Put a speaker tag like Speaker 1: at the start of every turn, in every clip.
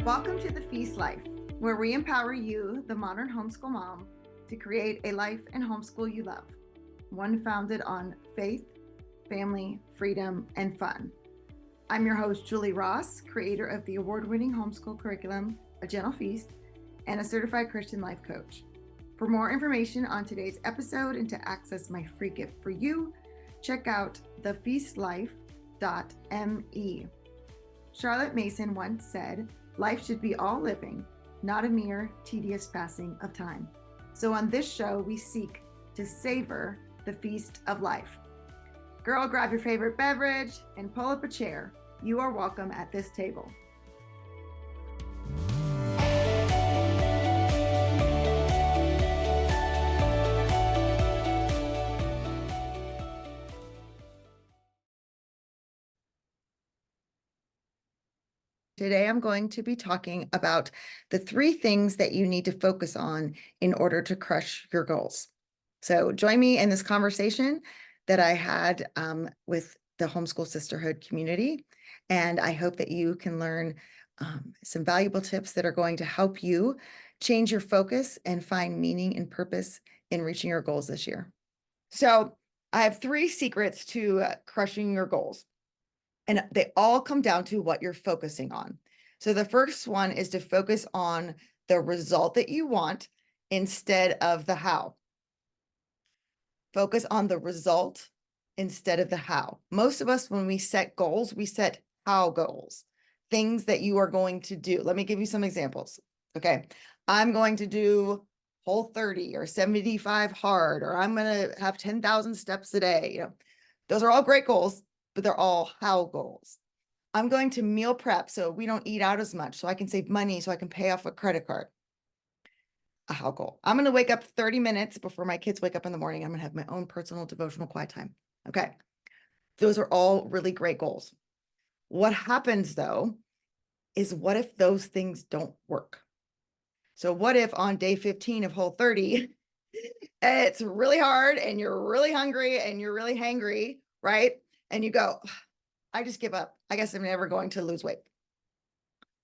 Speaker 1: Welcome to the Feast Life, where we empower you, the modern homeschool mom, to create a life and homeschool you love, one founded on faith, family, freedom, and fun. I'm your host, Julie Ross, creator of the award-winning homeschool curriculum, A Gentle Feast, and a certified Christian life coach. For more information on today's episode and to access my free gift for you, check out thefeastlife.me. Charlotte Mason once said, "Life should be all living, not a mere tedious passing of time." So on this show, we seek to savor the feast of life. Girl, grab your favorite beverage and pull up a chair. You are welcome at this table. Today, I'm going to be talking about the 3 things that you need to focus on in order to crush your goals. So join me in this conversation that I had with the Homeschool Sisterhood community. And I hope that you can learn some valuable tips that are going to help you change your focus and find meaning and purpose in reaching your goals this year. So I have 3 secrets to crushing your goals. And they all come down to what you're focusing on. So the first one is to focus on the result that you want instead of the how. Focus on the result instead of the how. Most of us, when we set goals, we set how goals, things that you are going to do. Let me give you some examples. Okay, I'm going to do Whole30 or 75 hard, or I'm going to have 10,000 steps a day. Those are all great goals, but they're all how goals. I'm going to meal prep so we don't eat out as much, so I can save money, so I can pay off a credit card. A how goal. I'm going to wake up 30 minutes before my kids wake up in the morning. I'm going to have my own personal devotional quiet time. Okay. Those are all really great goals. What happens though, is what if those things don't work? So what if on day 15 of Whole30, it's really hard and you're really hungry and you're really hangry, right? And you go, I just give up. I guess I'm never going to lose weight.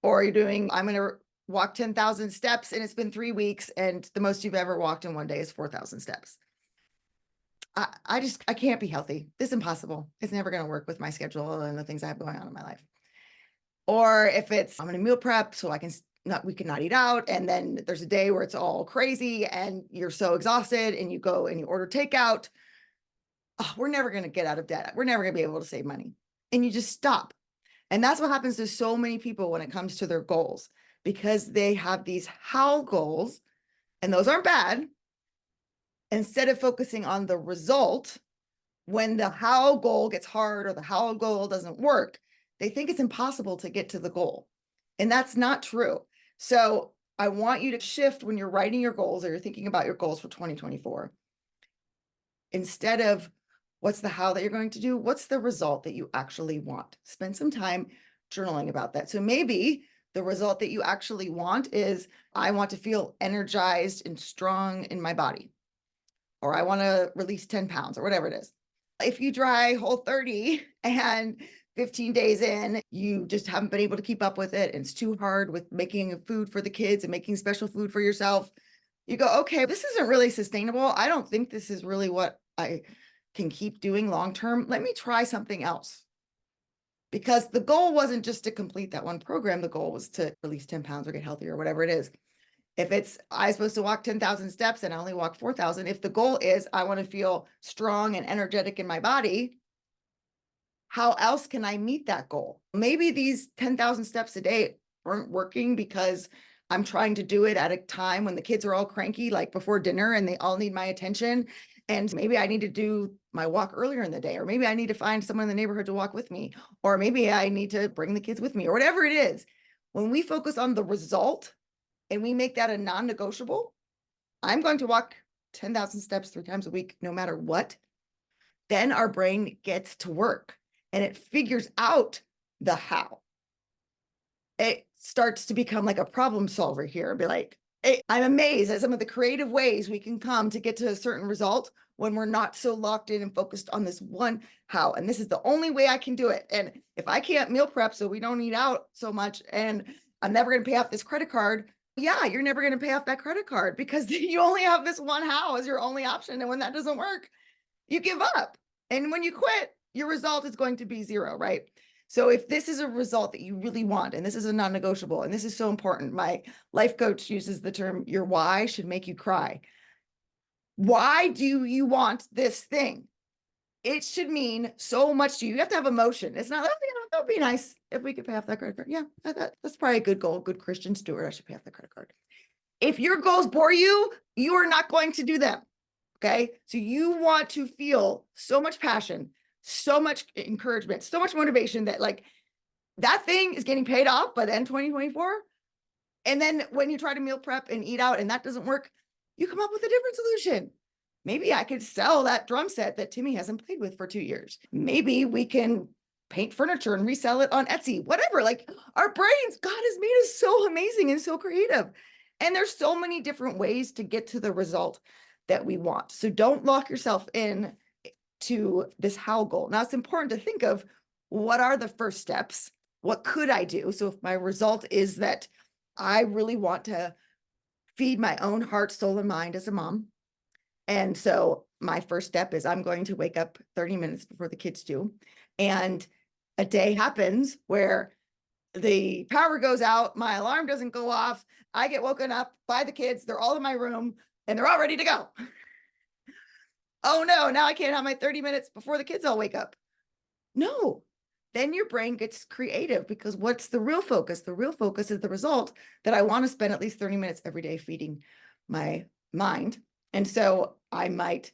Speaker 1: Or you're doing, I'm going to walk 10,000 steps and it's been 3 weeks and the most you've ever walked in one day is 4,000 steps. I can't be healthy. This is impossible. It's never going to work with my schedule and the things I have going on in my life. Or if it's, I'm going to meal prep so we cannot eat out. And then there's a day where it's all crazy and you're so exhausted and you go and you order takeout. Oh, we're never going to get out of debt. We're never going to be able to save money. And you just stop. And that's what happens to so many people when it comes to their goals, because they have these how goals, and those aren't bad. Instead of focusing on the result, when the how goal gets hard or the how goal doesn't work, they think it's impossible to get to the goal. And that's not true. So I want you to shift when you're writing your goals or you're thinking about your goals for 2024. Instead of what's the how that you're going to do, what's the result that you actually want? Spend some time journaling about that. So maybe the result that you actually want is, I want to feel energized and strong in my body, or I want to release 10 pounds or whatever it is. If you try Whole30 and 15 days in, you just haven't been able to keep up with it, and it's too hard with making food for the kids and making special food for yourself, you go, okay, this isn't really sustainable. I don't think this is really what I can keep doing long-term. Let me try something else. Because the goal wasn't just to complete that one program. The goal was to release 10 pounds or get healthier or whatever it is. If it's, I'm supposed to walk 10,000 steps and I only walk 4,000, if the goal is, I want to feel strong and energetic in my body, how else can I meet that goal? Maybe these 10,000 steps a day aren't working because I'm trying to do it at a time when the kids are all cranky, like before dinner, and they all need my attention. And maybe I need to do my walk earlier in the day, or maybe I need to find someone in the neighborhood to walk with me, or maybe I need to bring the kids with me, or whatever it is. When we focus on the result and we make that a non-negotiable, I'm going to walk 10,000 steps 3 times a week, no matter what, then our brain gets to work and it figures out the how. It starts to become like a problem solver here and be like, hey, I'm amazed at some of the creative ways we can come to get to a certain result when we're not so locked in and focused on this one how. And this is the only way I can do it. And if I can't meal prep so we don't eat out so much, and I'm never going to pay off this credit card. Yeah, you're never going to pay off that credit card because you only have this one house, your only option. And when that doesn't work, you give up. And when you quit, your result is going to be zero, right? So if this is a result that you really want, and this is a non-negotiable, and this is so important, my life coach uses the term, your why should make you cry. Why do you want this thing? It should mean so much to you. You have to have emotion. It's not, that would be nice if we could pay off that credit card. Yeah, that's probably a good goal, good Christian steward. I should pay off the credit card. If your goals bore you, you are not going to do them. Okay. So you want to feel so much passion, so much encouragement, so much motivation that like that thing is getting paid off by the end 2024. And then when you try to meal prep and eat out and that doesn't work, you come up with a different solution. Maybe I could sell that drum set that Timmy hasn't played with for 2 years. Maybe we can paint furniture and resell it on Etsy, whatever. Like our brains, God has made us so amazing and so creative. And there's so many different ways to get to the result that we want. So don't lock yourself in to this how goal. Now it's important to think of what are the first steps? What could I do? So if my result is that I really want to feed my own heart, soul, and mind as a mom. And so my first step is I'm going to wake up 30 minutes before the kids do. And a day happens where the power goes out, my alarm doesn't go off, I get woken up by the kids, they're all in my room, and they're all ready to go. Oh no, now I can't have my 30 minutes before the kids all wake up. No, then your brain gets creative because what's the real focus? The real focus is the result that I want to spend at least 30 minutes every day feeding my mind. And so I might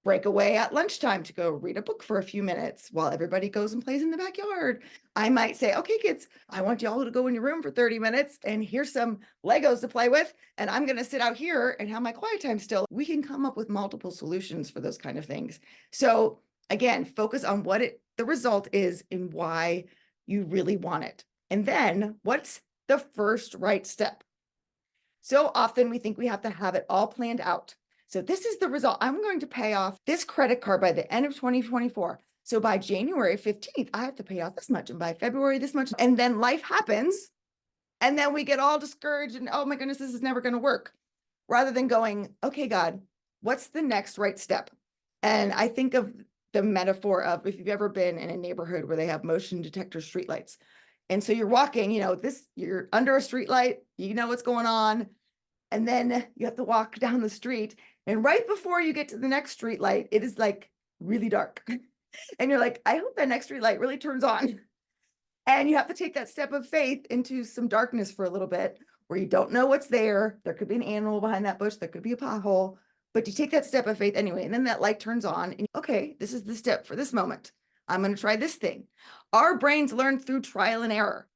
Speaker 1: break away at lunchtime to go read a book for a few minutes while everybody goes and plays in the backyard. I might say, okay, kids, I want y'all to go in your room for 30 minutes and here's some Legos to play with. And I'm going to sit out here and have my quiet time still. We can come up with multiple solutions for those kind of things. So again, focus on what the result is and why you really want it. And then what's the first right step? So often we think we have to have it all planned out. So this is the result. I'm going to pay off this credit card by the end of 2024. So by January 15th, I have to pay off this much. And by February, this much. And then life happens. And then we get all discouraged and, oh my goodness, this is never going to work. Rather than going, okay, God, what's the next right step? And I think of the metaphor of if you've ever been in a neighborhood where they have motion detector streetlights. And so you're walking, you're under a streetlight, you know what's going on. And then you have to walk down the street. And right before you get to the next street light, it is like really dark. And you're like, I hope that next street light really turns on. And you have to take that step of faith into some darkness for a little bit where you don't know what's there. There could be an animal behind that bush. There could be a pothole, but you take that step of faith anyway. And then that light turns on and okay, this is the step for this moment. I'm going to try this thing. Our brains learn through trial and error.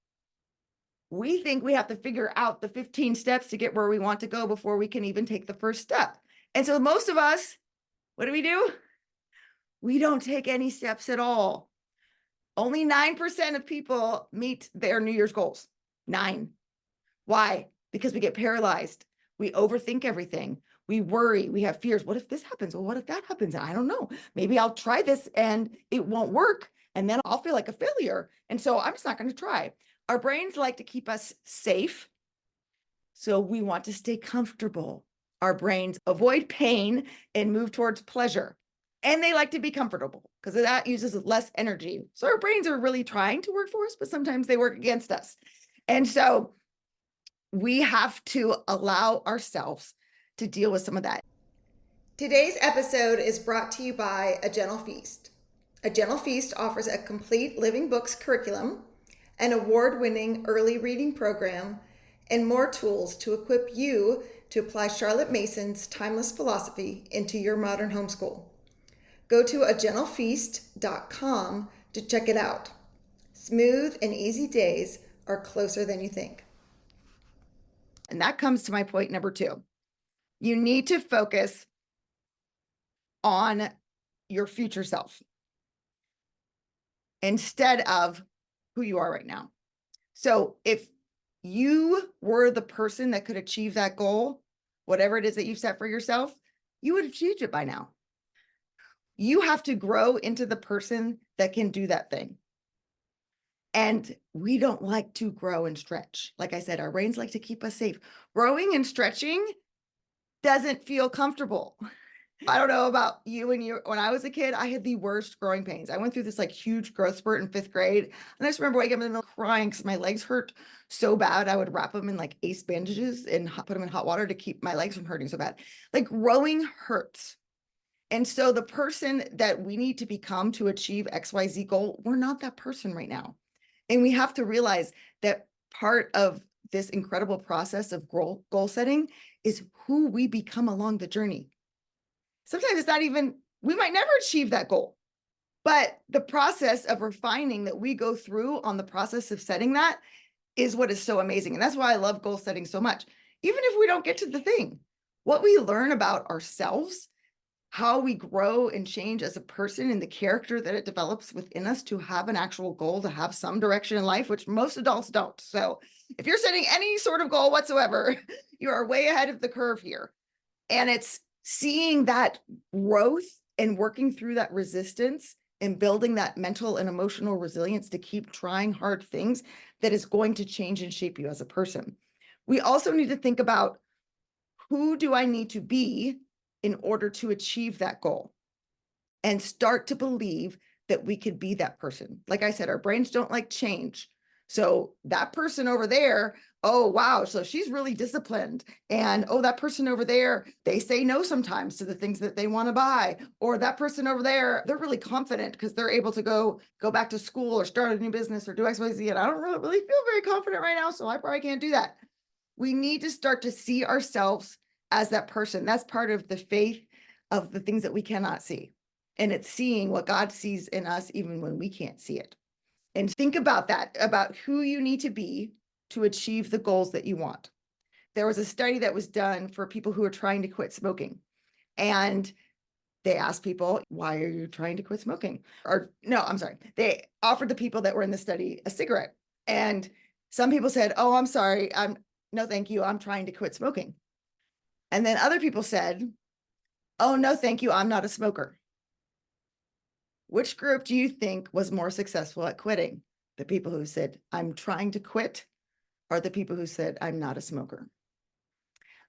Speaker 1: We think we have to figure out the 15 steps to get where we want to go before we can even take the first step. And so most of us, what do? We don't take any steps at all. Only 9% of people meet their New Year's goals. 9. Why? Because we get paralyzed. We overthink everything. We worry. We have fears. What if this happens? Well, what if that happens? I don't know. Maybe I'll try this and it won't work. And then I'll feel like a failure. And so I'm just not going to try. Our brains like to keep us safe. So we want to stay comfortable. Our brains avoid pain and move towards pleasure. And they like to be comfortable because that uses less energy. So our brains are really trying to work for us, but sometimes they work against us. And so we have to allow ourselves to deal with some of that. Today's episode is brought to you by A Gentle Feast. A Gentle Feast offers a complete living books curriculum, an award-winning early reading program, and more tools to equip you to apply Charlotte Mason's timeless philosophy into your modern homeschool. Go to agentlefeast.com to check it out. Smooth and easy days are closer than you think. And that comes to my point number 2. You need to focus on your future self instead of who you are right now. So if you were the person that could achieve that goal, whatever it is that you've set for yourself, you would have achieved it by now. You have to grow into the person that can do that thing. And we don't like to grow and stretch. Like I said, our brains like to keep us safe. Growing and stretching doesn't feel comfortable. I don't know about you when I was a kid, I had the worst growing pains. I went through this like huge growth spurt in 5th grade. And I just remember waking up in the middle crying because my legs hurt so bad. I would wrap them in like ace bandages and put them in hot water to keep my legs from hurting so bad. Like growing hurts. And so the person that we need to become to achieve XYZ goal, we're not that person right now. And we have to realize that part of this incredible process of goal setting is who we become along the journey. Sometimes it's not even, we might never achieve that goal, but the process of refining that we go through on the process of setting that is what is so amazing. And that's why I love goal setting so much. Even if we don't get to the thing, what we learn about ourselves, how we grow and change as a person, and the character that it develops within us to have an actual goal, to have some direction in life, which most adults don't. So if you're setting any sort of goal whatsoever, you are way ahead of the curve here. And it's seeing that growth and working through that resistance and building that mental and emotional resilience to keep trying hard things that is going to change and shape you as a person. We also need to think about, who do I need to be in order to achieve that goal? And start to believe that we could be that person. Like I said, our brains don't like change. So that person over there, oh, wow, so she's really disciplined. And oh, that person over there, they say no sometimes to the things that they want to buy. Or that person over there, they're really confident because they're able to go back to school or start a new business or do XYZ. And I don't really feel very confident right now, so I probably can't do that. We need to start to see ourselves as that person. That's part of the faith of the things that we cannot see. And it's seeing what God sees in us, even when we can't see it. And think about that, about who you need to be to achieve the goals that you want. There was a study that was done for people who are trying to quit smoking. And they asked people, why are you trying to quit smoking? Or no, I'm sorry. They offered the people that were in the study a cigarette. And some people said, oh, I'm sorry. No, thank you. I'm trying to quit smoking. And then other people said, oh, no, thank you. I'm not a smoker. Which group do you think was more successful at quitting? The people who said, I'm trying to quit, or the people who said, I'm not a smoker?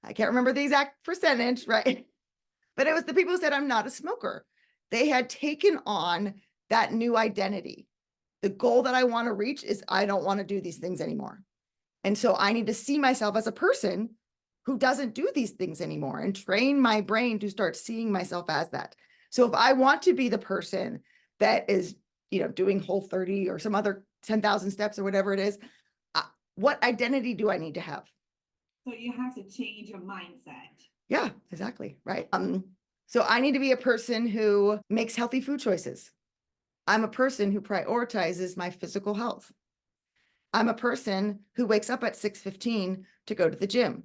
Speaker 1: I can't remember the exact percentage, right? But it was the people who said, I'm not a smoker. They had taken on that new identity. The goal that I want to reach is, I don't want to do these things anymore. And so I need to see myself as a person who doesn't do these things anymore and train my brain to start seeing myself as that. So if I want to be the person that is, doing Whole30 or some other 10,000 steps or whatever it is, what identity do I need to have?
Speaker 2: So you have to change your mindset.
Speaker 1: Yeah, exactly. Right. So I need to be a person who makes healthy food choices. I'm a person who prioritizes my physical health. I'm a person who wakes up at 6:15 to go to the gym.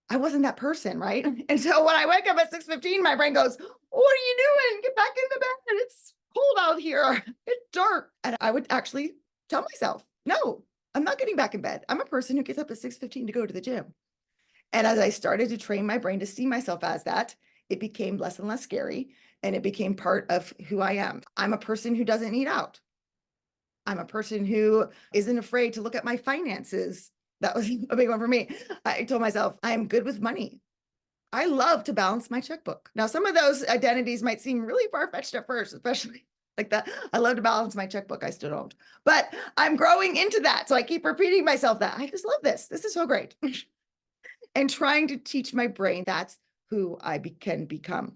Speaker 1: I wasn't that person, right? And so when I wake up at 6:15, my brain goes, what are you doing? Get back in the bed. It's cold out here. It's dark. And I would actually tell myself, no, I'm not getting back in bed. I'm a person who gets up at 6:15 to go to the gym. And as I started to train my brain to see myself as that, it became less and less scary. And it became part of who I am. I'm a person who doesn't eat out. I'm a person who isn't afraid to look at my finances. That was a big one for me. I told myself, I am good with money. I love to balance my checkbook. Now, some of those identities might seem really far-fetched at first, especially like that. I love to balance my checkbook. I still don't, but I'm growing into that. So I keep repeating myself that I just love this. This is so great. And trying to teach my brain that's who I can become.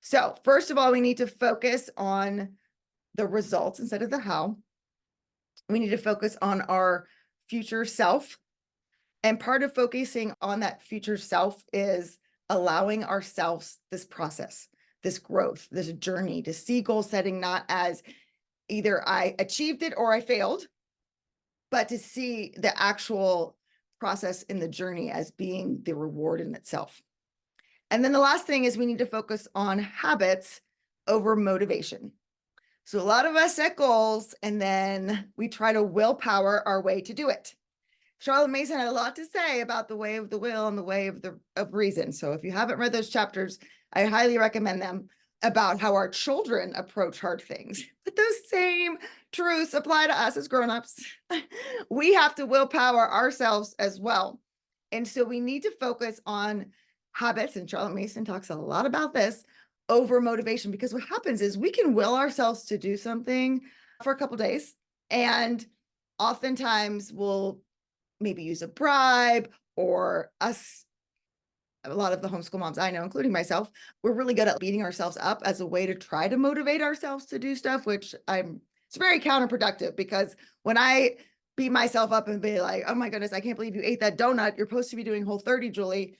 Speaker 1: So first of all, we need to focus on the results instead of the how. We need to focus on our future self. And part of focusing on that future self is allowing ourselves this process, this growth, this journey, to see goal setting not as either I achieved it or I failed, but to see the actual process in the journey as being the reward in itself. And then the last thing is we need to focus on habits over motivation. So a lot of us set goals and then we try to willpower our way to do it. Charlotte Mason had a lot to say about the way of the will and the way of reason. So if you haven't read those chapters, I highly recommend them, about how our children approach hard things with those same truths apply to us as grown-ups. We have to willpower ourselves as well. And so we need to focus on habits, and Charlotte Mason talks a lot about this, over motivation, because what happens is we can will ourselves to do something for a couple days, and oftentimes we'll maybe use a bribe, or us, a lot of the homeschool moms I know, including myself, we're really good at beating ourselves up as a way to try to motivate ourselves to do stuff, which it's very counterproductive, because when I beat myself up and be like, oh my goodness, I can't believe you ate that donut. You're supposed to be doing Whole30, Julie.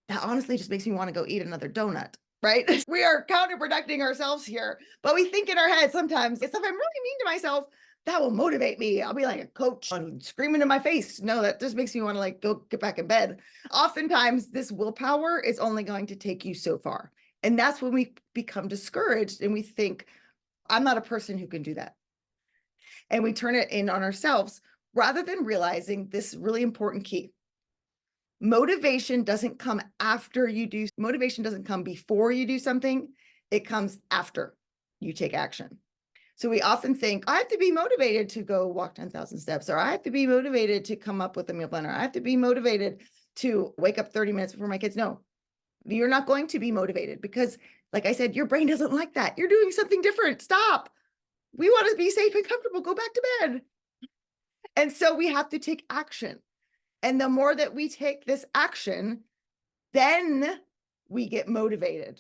Speaker 1: That honestly just makes me want to go eat another donut, right? We are counterproducting ourselves here, but we think in our head sometimes, if I'm really mean to myself, that will motivate me. I'll be like a coach and screaming in my face. No, that just makes me want to like go get back in bed. Oftentimes this willpower is only going to take you so far. And that's when we become discouraged and we think, I'm not a person who can do that. And we turn it in on ourselves rather than realizing this really important key. Motivation doesn't come after you do. Motivation doesn't come before you do something. It comes after you take action. So we often think, I have to be motivated to go walk 10,000 steps, or I have to be motivated to come up with a meal plan, or I have to be motivated to wake up 30 minutes before my kids. No, you're not going to be motivated because, like I said, your brain doesn't like that. You're doing something different. Stop. We want to be safe and comfortable. Go back to bed. And so we have to take action. And the more that we take this action, then we get motivated.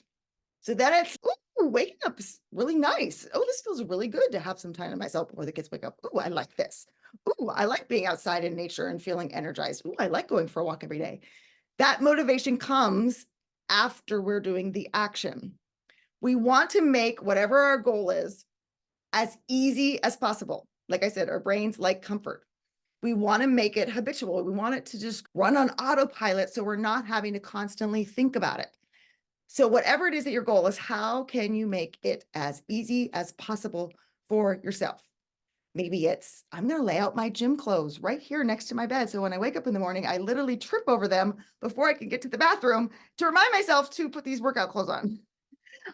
Speaker 1: So then it's, ooh, waking up is really nice. Oh, this feels really good to have some time to myself before the kids wake up. Ooh, I like this. Ooh, I like being outside in nature and feeling energized. Ooh, I like going for a walk every day. That motivation comes after we're doing the action. We want to make whatever our goal is as easy as possible. Like I said, our brains like comfort. We want to make it habitual. We want it to just run on autopilot so we're not having to constantly think about it. So whatever it is that your goal is, how can you make it as easy as possible for yourself? Maybe it's, I'm going to lay out my gym clothes right here next to my bed. So when I wake up in the morning, I literally trip over them before I can get to the bathroom to remind myself to put these workout clothes on.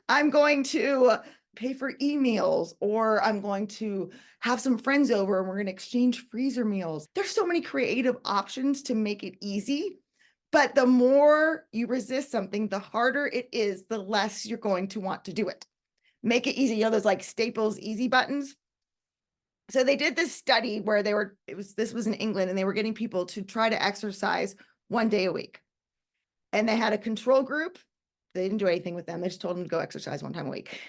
Speaker 1: I'm going to pay for emails, or I'm going to have some friends over and we're going to exchange freezer meals. There's so many creative options to make it easy, but the more you resist something, the harder it is, the less you're going to want to do it. Make it easy. You know, those like Staples easy buttons. So they did this study where this was in England, and they were getting people to try to exercise 1 day a week. And they had a control group. They didn't do anything with them. They just told them to go exercise 1 time a week.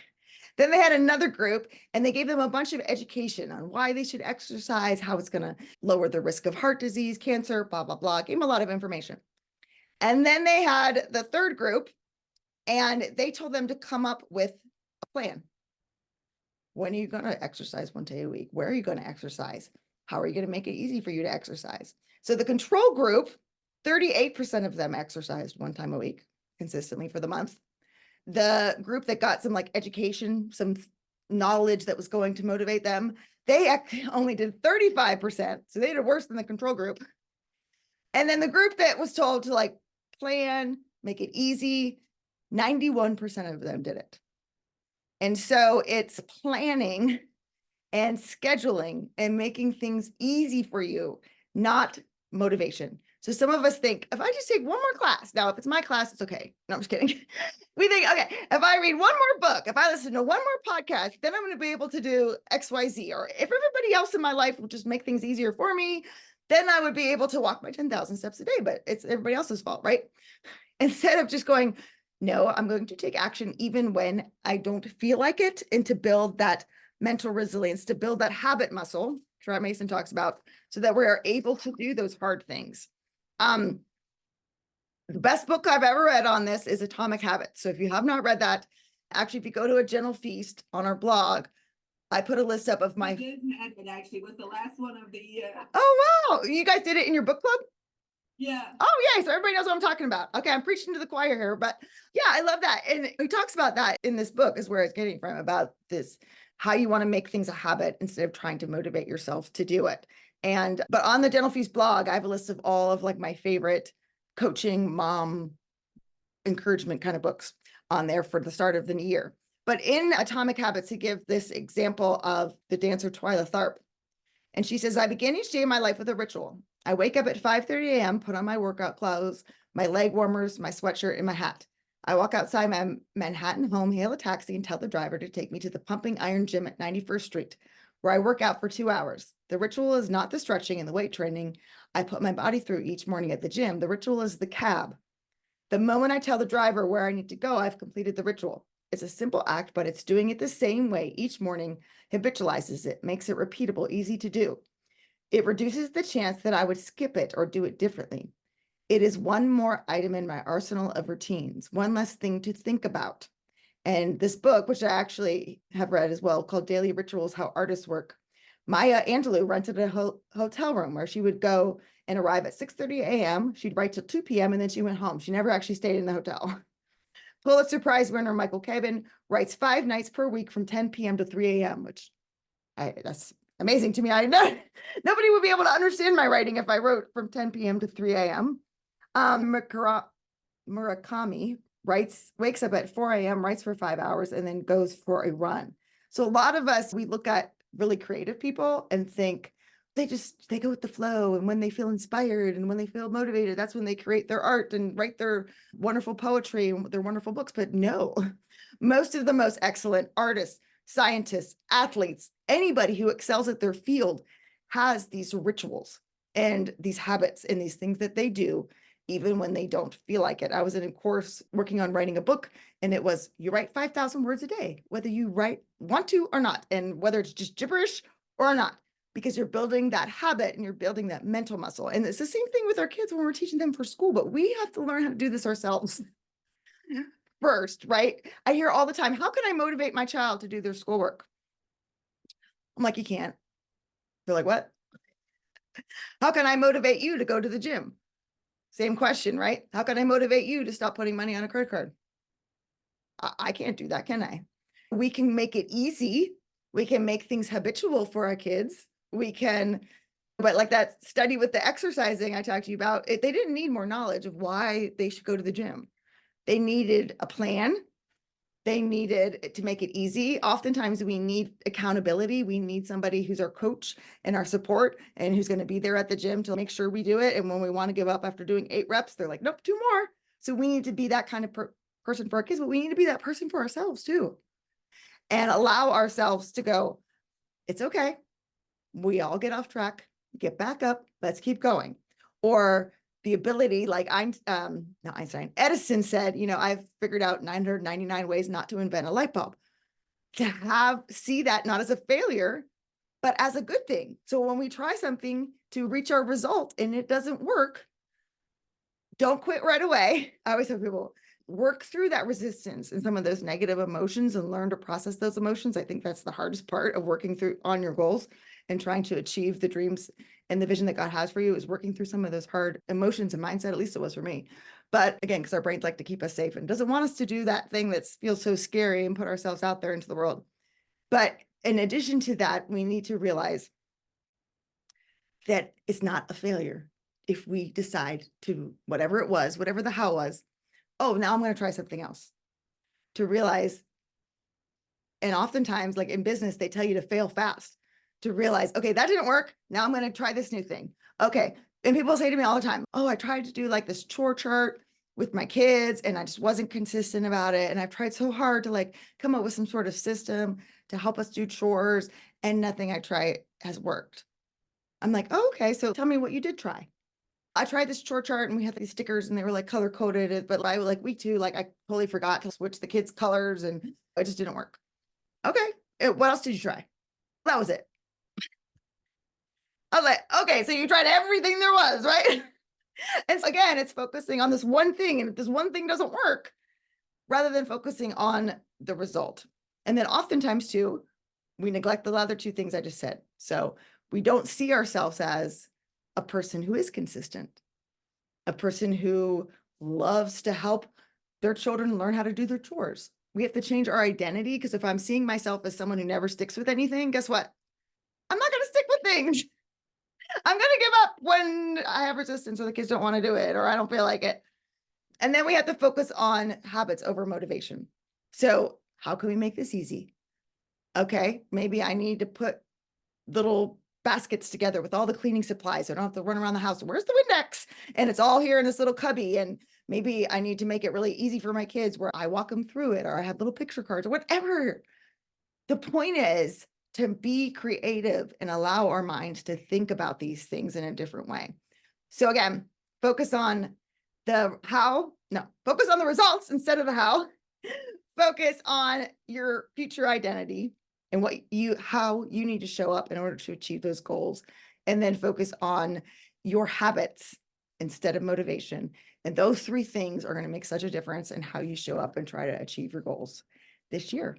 Speaker 1: Then they had another group, and they gave them a bunch of education on why they should exercise, how it's going to lower the risk of heart disease, cancer, blah, blah, blah. Gave them a lot of information. And then they had the third group, and they told them to come up with a plan. When are you going to exercise 1 day a week? Where are you going to exercise? How are you going to make it easy for you to exercise? So the control group, 38% of them exercised 1 time a week consistently for the month. The group that got some like education, some knowledge that was going to motivate them, they only did 35%. So they did worse than the control group. And then the group that was told to like plan, make it easy, 91% of them did it. And so it's planning and scheduling and making things easy for you, not motivation. So some of us think, if I just take 1 more class, now if it's my class, it's okay. No, I'm just kidding. We think, okay, if I read 1 more book, if I listen to 1 more podcast, then I'm going to be able to do XYZ. Or if everybody else in my life would just make things easier for me, then I would be able to walk my 10,000 steps a day, but it's everybody else's fault, right? Instead of just going, no, I'm going to take action even when I don't feel like it, and to build that mental resilience, to build that habit muscle, Charlotte Mason talks about, so that we are able to do those hard things. The best book I've ever read on this is Atomic Habits. So if you have not read that, actually, if you go to a Gentle Feast on our blog, I put a list up of my.
Speaker 2: It actually was the last one of the year.
Speaker 1: Oh, wow. You guys did it in your book club?
Speaker 2: Yeah.
Speaker 1: Oh, yeah. So everybody knows what I'm talking about. Okay. I'm preaching to the choir here, but yeah, I love that. And he talks about that in this book, is where it's getting from, about this, how you want to make things a habit instead of trying to motivate yourself to do it. But on the Gentle Feast blog, I have a list of all of like my favorite coaching, mom encouragement kind of books on there for the start of the new year. But in Atomic Habits, he gives this example of the dancer Twyla Tharp. And she says, I begin each day of my life with a ritual. I wake up at 5:30 a.m., put on my workout clothes, my leg warmers, my sweatshirt, and my hat. I walk outside my Manhattan home, hail a taxi, and tell the driver to take me to the Pumping Iron Gym at 91st Street, where I work out for 2 hours. The ritual is not the stretching and the weight training I put my body through each morning at the gym. The ritual is the cab. The moment I tell the driver where I need to go, I've completed the ritual. It's a simple act, but it's doing it the same way each morning habitualizes it, makes it repeatable, easy to do. It reduces the chance that I would skip it or do it differently. It is one more item in my arsenal of routines, one less thing to think about. And this book, which I actually have read as well, called Daily Rituals, How Artists Work, Maya Angelou rented a hotel room where she would go and arrive at 6:30 a.m. She'd write till 2 p.m. and then she went home. She never actually stayed in the hotel. Pulitzer Prize winner Michael Cabin writes 5 nights per week from 10 p.m. to 3 a.m., which that's amazing to me. I know nobody would be able to understand my writing if I wrote from 10 p.m. to 3 a.m. Murakami wakes up at 4 a.m., writes for 5 hours, and then goes for a run. So a lot of us, we look at really creative people and think they go with the flow. And when they feel inspired and when they feel motivated, that's when they create their art and write their wonderful poetry and their wonderful books. But no, most of the most excellent artists, scientists, athletes, anybody who excels at their field has these rituals and these habits and these things that they do even when they don't feel like it. I was in a course working on writing a book, and it was, you write 5,000 words a day, whether you want to or not, and whether it's just gibberish or not, because you're building that habit and you're building that mental muscle. And it's the same thing with our kids when we're teaching them for school, but we have to learn how to do this ourselves first, right? I hear all the time, how can I motivate my child to do their schoolwork? I'm like, you can't. They're like, what? How can I motivate you to go to the gym? Same question, right? How can I motivate you to stop putting money on a credit card? I can't do that, can I? We can make it easy. We can make things habitual for our kids. But like that study with the exercising I talked to you about, they didn't need more knowledge of why they should go to the gym. They needed a plan. They needed to make it easy. Oftentimes we need accountability. We need somebody who's our coach and our support and who's going to be there at the gym to make sure we do it. And when we want to give up after doing 8 reps, they're like, nope, 2 more. So we need to be that kind of person for our kids, but we need to be that person for ourselves too. And allow ourselves to go, it's okay. We all get off track, get back up, let's keep going. Or the ability, like Edison said, I've figured out 999 ways not to invent a light bulb. To see that not as a failure, but as a good thing. So when we try something to reach our result and it doesn't work, don't quit right away. I always tell people, work through that resistance and some of those negative emotions and learn to process those emotions. I think that's the hardest part of working through on your goals and trying to achieve the dreams and the vision that God has for you, is working through some of those hard emotions and mindset. At least it was for me. But again, because our brains like to keep us safe and doesn't want us to do that thing that feels so scary and put ourselves out there into the world. But in addition to that, we need to realize that it's not a failure if we decide to, whatever it was, whatever the how was, oh, now I'm going to try something else. To realize, and oftentimes, like in business, they tell you to fail fast, to realize, okay, that didn't work. Now I'm going to try this new thing. Okay. And people say to me all the time, oh, I tried to do like this chore chart with my kids and I just wasn't consistent about it. And I've tried so hard to like come up with some sort of system to help us do chores, and nothing I try has worked. I'm like, oh, okay. So tell me what you did try. I tried this chore chart and we had these stickers and they were like color coded, but I like week 2, like I totally forgot to switch the kids' colors and it just didn't work. Okay. What else did you try? That was it. I was like, okay, so you tried everything there was, right? And so again, it's focusing on this one thing. And if this one thing doesn't work, rather than focusing on the result. And then oftentimes too, we neglect the other 2 things I just said. So we don't see ourselves as a person who is consistent, a person who loves to help their children learn how to do their chores. We have to change our identity, because if I'm seeing myself as someone who never sticks with anything, guess what? I'm not going to stick with things. I'm going to give up when I have resistance or the kids don't want to do it or I don't feel like it. And then we have to focus on habits over motivation. So How can we make this easy? Okay, maybe I need to put little baskets together with all the cleaning supplies. So I don't have to run around the house. Where's the Windex? And it's all here in this little cubby. And maybe I need to make it really easy for my kids where I walk them through it, or I have little picture cards or whatever. The point is to be creative and allow our minds to think about these things in a different way. So again, focus on the how, no, focus on the results instead of the how. Focus on your future identity and how you need to show up in order to achieve those goals. And then focus on your habits instead of motivation. And those three things are going to make such a difference in how you show up and try to achieve your goals this year.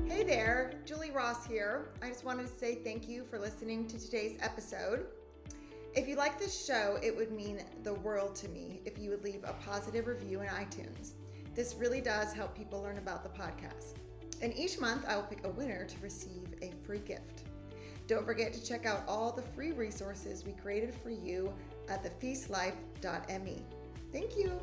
Speaker 1: Hey there, Julie Ross here. I just wanted to say thank you for listening to today's episode. If you like this show, it would mean the world to me if you would leave a positive review in iTunes. This really does help people learn about the podcast. And each month I will pick a winner to receive a free gift. Don't forget to check out all the free resources we created for you at thefeastlife.me. Thank you.